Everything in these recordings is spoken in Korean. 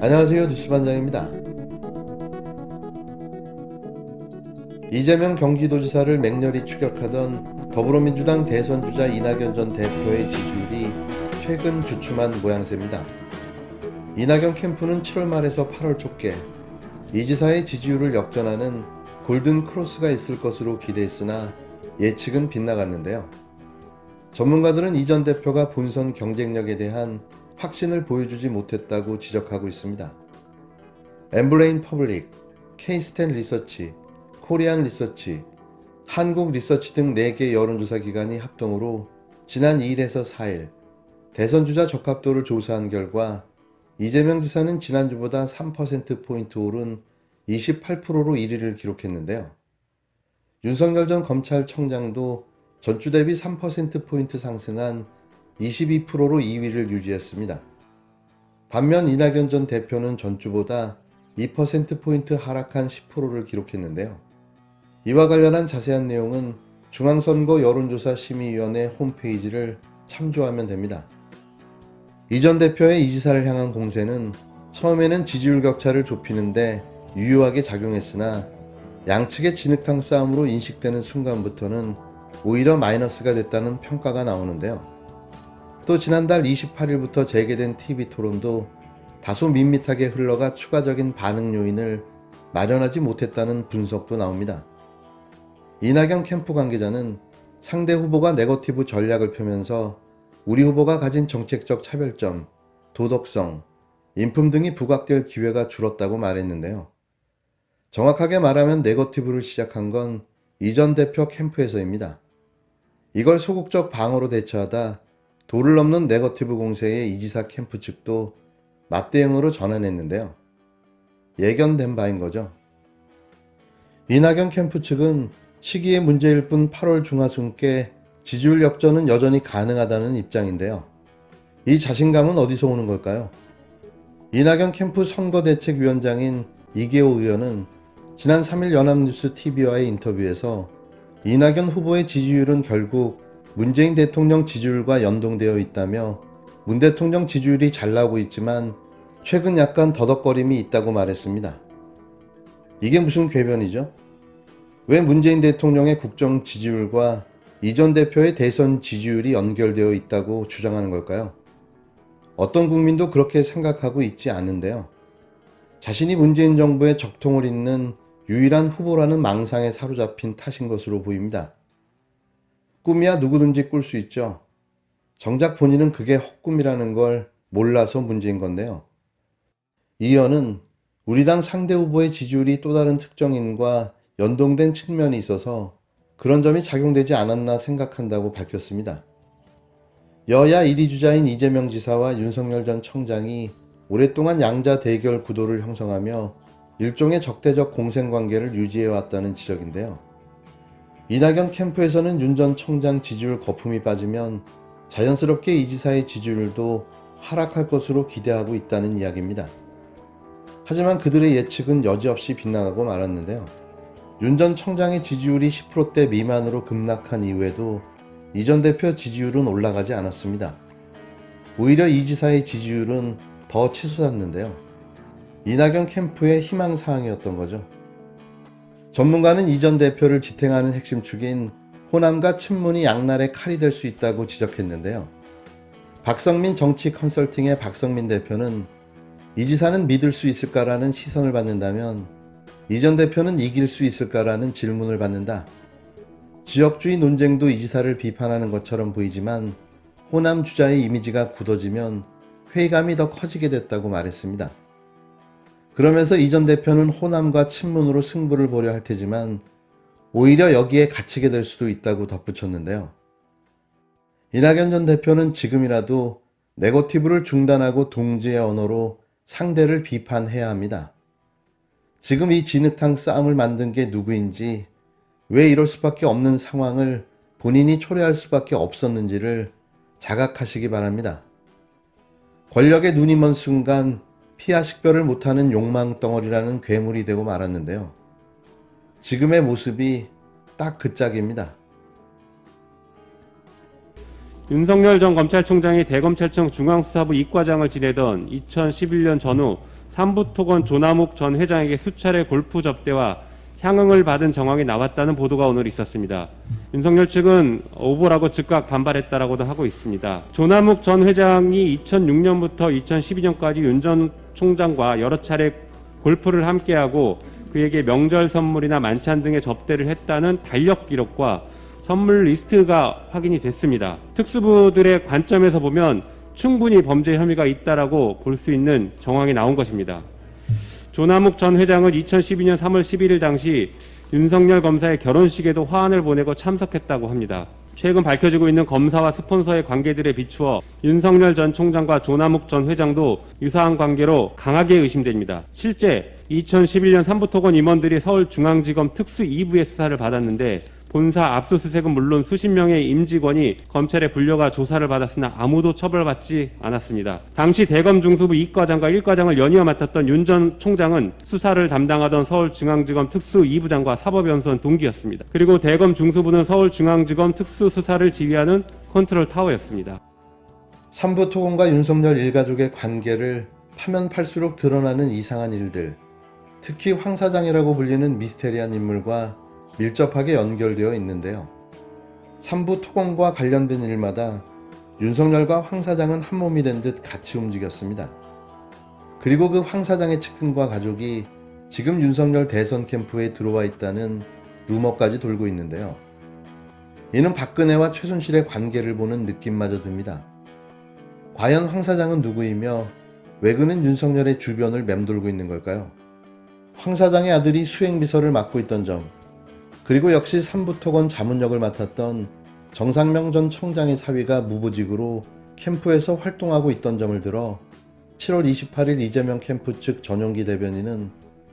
안녕하세요. 뉴스반장입니다. 이재명 경기도지사를 맹렬히 추격하던 더불어민주당 대선주자 이낙연 전 대표의 지지율이 최근 주춤한 모양새입니다. 이낙연 캠프는 7월 말에서 8월 초께 이 지사의 지지율을 역전하는 골든 크로스가 있을 것으로 기대했으나 예측은 빗나갔는데요. 전문가들은 이 전 대표가 본선 경쟁력에 대한 확신을 보여주지 못했다고 지적하고 있습니다. 엠블레인 퍼블릭, K-스탠 리서치, 코리안 리서치, 한국 리서치 등 4개 여론조사 기관이 합동으로 지난 2일에서 4일 대선주자 적합도를 조사한 결과 이재명 지사는 지난주보다 3%포인트 오른 28%로 1위를 기록했는데요. 윤석열 전 검찰청장도 전주 대비 3%포인트 상승한 22%로 2위를 유지했습니다. 반면 이낙연 전 대표는 전주보다 2%포인트 하락한 10%를 기록했는데요. 이와 관련한 자세한 내용은 중앙선거 여론조사 심의위원회 홈페이지를 참조하면 됩니다. 이 전 대표의 이 지사를 향한 공세는 처음에는 지지율 격차를 좁히는데 유효하게 작용했으나 양측의 진흙탕 싸움으로 인식되는 순간부터는 오히려 마이너스가 됐다는 평가가 나오는데요. 또 지난달 28일부터 재개된 TV 토론도 다소 밋밋하게 흘러가 추가적인 반응 요인을 마련하지 못했다는 분석도 나옵니다. 이낙연 캠프 관계자는 상대 후보가 네거티브 전략을 펴면서 우리 후보가 가진 정책적 차별점, 도덕성, 인품 등이 부각될 기회가 줄었다고 말했는데요. 정확하게 말하면 네거티브를 시작한 건 이 전 대표 캠프에서입니다. 이걸 소극적 방어로 대처하다 도를 넘는 네거티브 공세에 이 지사 캠프 측도 맞대응으로 전환했는데요. 예견된 바인 거죠. 이낙연 캠프 측은 시기의 문제일 뿐 8월 중하순께 지지율 역전은 여전히 가능하다는 입장인데요. 이 자신감은 어디서 오는 걸까요? 이낙연 캠프 선거대책위원장인 이계호 의원은 지난 3일 연합뉴스 TV와의 인터뷰에서 이낙연 후보의 지지율은 결국 문재인 대통령 지지율과 연동되어 있다며 문 대통령 지지율이 잘 나오고 있지만 최근 약간 더덕거림이 있다고 말했습니다. 이게 무슨 궤변이죠? 왜 문재인 대통령의 국정 지지율과 이 전 대표의 대선 지지율이 연결되어 있다고 주장하는 걸까요? 어떤 국민도 그렇게 생각하고 있지 않는데요. 자신이 문재인 정부의 적통을 잇는 유일한 후보라는 망상에 사로잡힌 탓인 것으로 보입니다. 꿈이야 누구든지 꿀 수 있죠. 정작 본인은 그게 헛꿈이라는 걸 몰라서 문제인 건데요. 이 의원은 우리 당 상대 후보의 지지율이 또 다른 특정인과 연동된 측면이 있어서 그런 점이 작용되지 않았나 생각한다고 밝혔습니다. 여야 1위 주자인 이재명 지사와 윤석열 전 청장이 오랫동안 양자 대결 구도를 형성하며 일종의 적대적 공생관계를 유지해왔다는 지적인데요. 이낙연 캠프에서는 윤 전 청장 지지율 거품이 빠지면 자연스럽게 이 지사의 지지율도 하락할 것으로 기대하고 있다는 이야기입니다. 하지만 그들의 예측은 여지없이 빗나가고 말았는데요. 윤 전 청장의 지지율이 10%대 미만으로 급락한 이후에도 이 전 대표 지지율은 올라가지 않았습니다. 오히려 이 지사의 지지율은 더 치솟았는데요. 이낙연 캠프의 희망사항이었던 거죠. 전문가는 이 전 대표를 지탱하는 핵심 축인 호남과 친문이 양날의 칼이 될 수 있다고 지적했는데요. 박성민 정치 컨설팅의 박성민 대표는 이 지사는 믿을 수 있을까라는 시선을 받는다면 이 전 대표는 이길 수 있을까라는 질문을 받는다. 지역주의 논쟁도 이 지사를 비판하는 것처럼 보이지만 호남 주자의 이미지가 굳어지면 회의감이 더 커지게 됐다고 말했습니다. 그러면서 이 전 대표는 호남과 친문으로 승부를 보려 할 테지만 오히려 여기에 갇히게 될 수도 있다고 덧붙였는데요. 이낙연 전 대표는 지금이라도 네거티브를 중단하고 동지의 언어로 상대를 비판해야 합니다. 지금 이 진흙탕 싸움을 만든 게 누구인지, 왜 이럴 수밖에 없는 상황을 본인이 초래할 수밖에 없었는지를 자각하시기 바랍니다. 권력에 눈이 먼 순간 피하 식별을 못하는 욕망 덩어리라는 괴물이 되고 말았는데요. 지금의 모습이 딱 그 짝입니다. 윤석열 전 검찰총장이 대검찰청 중앙수사부 이과장을 지내던 2011년 전후 삼부토건 조남욱 전 회장에게 수차례 골프 접대와 향응을 받은 정황이 나왔다는 보도가 오늘 있었습니다. 윤석열 측은 오보라고 즉각 반발했다라고도 하고 있습니다. 조남욱 전 회장이 2006년부터 2012년까지 윤 전 총장과 여러 차례 골프를 함께하고 그에게 명절 선물이나 만찬 등의 접대를 했다는 달력 기록과 선물 리스트가 확인이 됐습니다. 특수부들의 관점에서 보면 충분히 범죄 혐의가 있다라고 볼 수 있는 정황이 나온 것입니다. 조남욱 전 회장은 2012년 3월 11일 당시 윤석열 검사의 결혼식에도 화환을 보내고 참석했다고 합니다. 최근 밝혀지고 있는 검사와 스폰서의 관계들에 비추어 윤석열 전 총장과 조남욱 전 회장도 유사한 관계로 강하게 의심됩니다. 실제 2011년 삼부토건 임원들이 서울중앙지검 특수 2부의 수사를 받았는데 본사 압수수색은 물론 수십 명의 임직원이 검찰에 불려가 조사를 받았으나 아무도 처벌받지 않았습니다. 당시 대검 중수부 2과장과 1과장을 연이어 맡았던 윤 전 총장은 수사를 담당하던 서울중앙지검 특수 2부장과 사법연수원 동기였습니다. 그리고 대검 중수부는 서울중앙지검 특수수사를 지휘하는 컨트롤 타워였습니다. 삼부토건과 윤석열 일가족의 관계를 파면 팔수록 드러나는 이상한 일들, 특히 황 사장이라고 불리는 미스테리한 인물과 밀접하게 연결되어 있는데요. 삼부토건과 관련된 일마다 윤석열과 황 사장은 한몸이 된 듯 같이 움직였습니다. 그리고 그 황 사장의 측근과 가족이 지금 윤석열 대선 캠프에 들어와 있다는 루머까지 돌고 있는데요. 이는 박근혜와 최순실의 관계를 보는 느낌마저 듭니다. 과연 황 사장은 누구이며 왜 그는 윤석열의 주변을 맴돌고 있는 걸까요? 황 사장의 아들이 수행비서를 맡고 있던 점, 그리고 역시 삼부토건 자문역을 맡았던 정상명 전 청장의 사위가 무보직으로 캠프에서 활동하고 있던 점을 들어 7월 28일 이재명 캠프 측 전용기 대변인은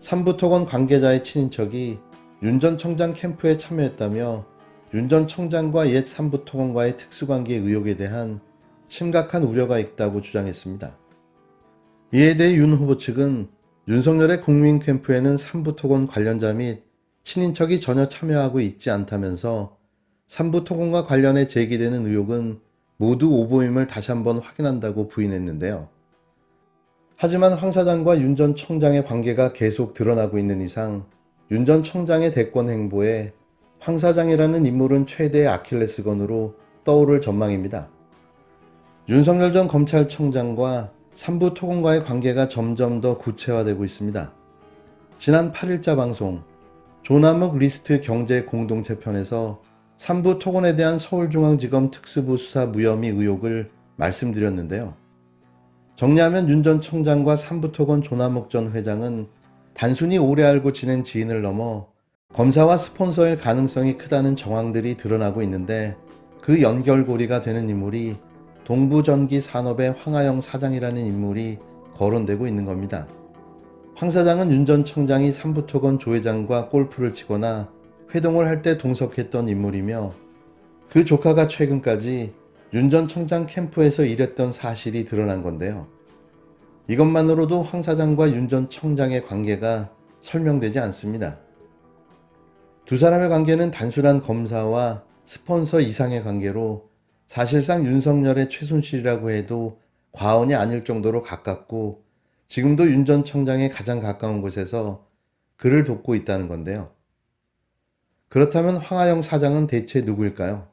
삼부토건 관계자의 친인척이 윤 전 청장 캠프에 참여했다며 윤 전 청장과 옛 삼부토건과의 특수관계 의혹에 대한 심각한 우려가 있다고 주장했습니다. 이에 대해 윤 후보 측은 윤석열의 국민 캠프에는 삼부토건 관련자 및 친인척이 전혀 참여하고 있지 않다면서 삼부토건과 관련해 제기되는 의혹은 모두 오보임을 다시 한번 확인한다고 부인했는데요. 하지만 황 사장과 윤 전 청장의 관계가 계속 드러나고 있는 이상 윤 전 청장의 대권 행보에 황 사장이라는 인물은 최대의 아킬레스건으로 떠오를 전망입니다. 윤석열 전 검찰청장과 삼부토건과의 관계가 점점 더 구체화되고 있습니다. 지난 8일자 방송 조남욱 리스트 경제 공동체 편에서 삼부토건에 대한 서울중앙지검 특수부 수사 무혐의 의혹을 말씀드렸는데요. 정리하면 윤 전 청장과 삼부토건 조남욱 전 회장은 단순히 오래 알고 지낸 지인을 넘어 검사와 스폰서일 가능성이 크다는 정황들이 드러나고 있는데 그 연결고리가 되는 인물이 동부전기 산업의 황하영 사장이라는 인물이 거론되고 있는 겁니다. 황 사장은 윤 전 청장이 삼부토건 조 회장과 골프를 치거나 회동을 할 때 동석했던 인물이며 그 조카가 최근까지 윤 전 청장 캠프에서 일했던 사실이 드러난 건데요. 이것만으로도 황 사장과 윤 전 청장의 관계가 설명되지 않습니다. 두 사람의 관계는 단순한 검사와 스폰서 이상의 관계로 사실상 윤석열의 최순실이라고 해도 과언이 아닐 정도로 가깝고 지금도 윤 전 청장에 가장 가까운 곳에서 그를 돕고 있다는 건데요. 그렇다면 황하영 사장은 대체 누구일까요?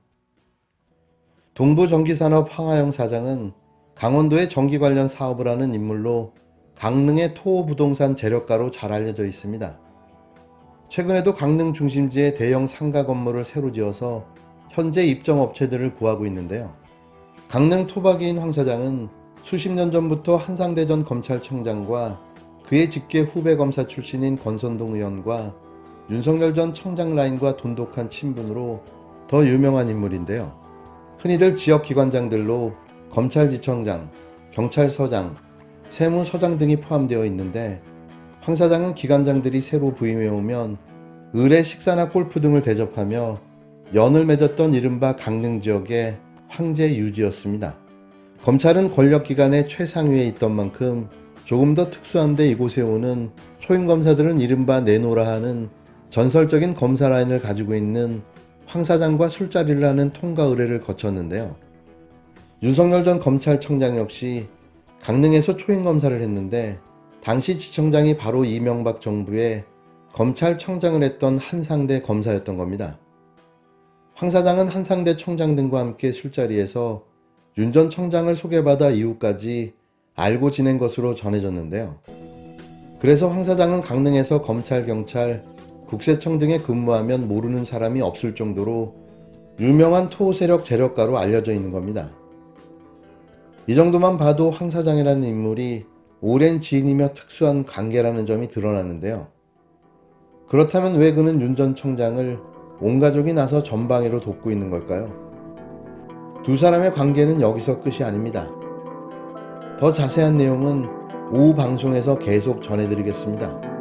동부전기산업 황하영 사장은 강원도의 전기 관련 사업을 하는 인물로 강릉의 토호부동산 재력가로 잘 알려져 있습니다. 최근에도 강릉 중심지에 대형 상가 건물을 새로 지어서 현재 입점업체들을 구하고 있는데요. 강릉 토박이인 황 사장은 수십 년 전부터 한상대 전 검찰청장과 그의 직계 후배 검사 출신인 권선동 의원과 윤석열 전 청장 라인과 돈독한 친분으로 더 유명한 인물인데요. 흔히들 지역기관장들로 검찰지청장, 경찰서장, 세무서장 등이 포함되어 있는데 황 사장은 기관장들이 새로 부임해 오면 의뢰 식사나 골프 등을 대접하며 연을 맺었던 이른바 강릉 지역의 황제 유지였습니다. 검찰은 권력기관의 최상위에 있던 만큼 조금 더 특수한데 이곳에 오는 초임검사들은 이른바 내노라 하는 전설적인 검사 라인을 가지고 있는 황 사장과 술자리를 하는 통과 의뢰를 거쳤는데요. 윤석열 전 검찰청장 역시 강릉에서 초임검사를 했는데 당시 지청장이 바로 이명박 정부의 검찰청장을 했던 한상대 검사였던 겁니다. 황 사장은 한상대 청장 등과 함께 술자리에서 윤 전 청장을 소개받아 이후까지 알고 지낸 것으로 전해졌는데요. 그래서 황 사장은 강릉에서 검찰, 경찰, 국세청 등에 근무하면 모르는 사람이 없을 정도로 유명한 토세력 재력가로 알려져 있는 겁니다. 이 정도만 봐도 황 사장이라는 인물이 오랜 지인이며 특수한 관계라는 점이 드러나는데요. 그렇다면 왜 그는 윤 전 청장을 온 가족이 나서 전방위로 돕고 있는 걸까요? 두 사람의 관계는 여기서 끝이 아닙니다. 더 자세한 내용은 오후 방송에서 계속 전해드리겠습니다.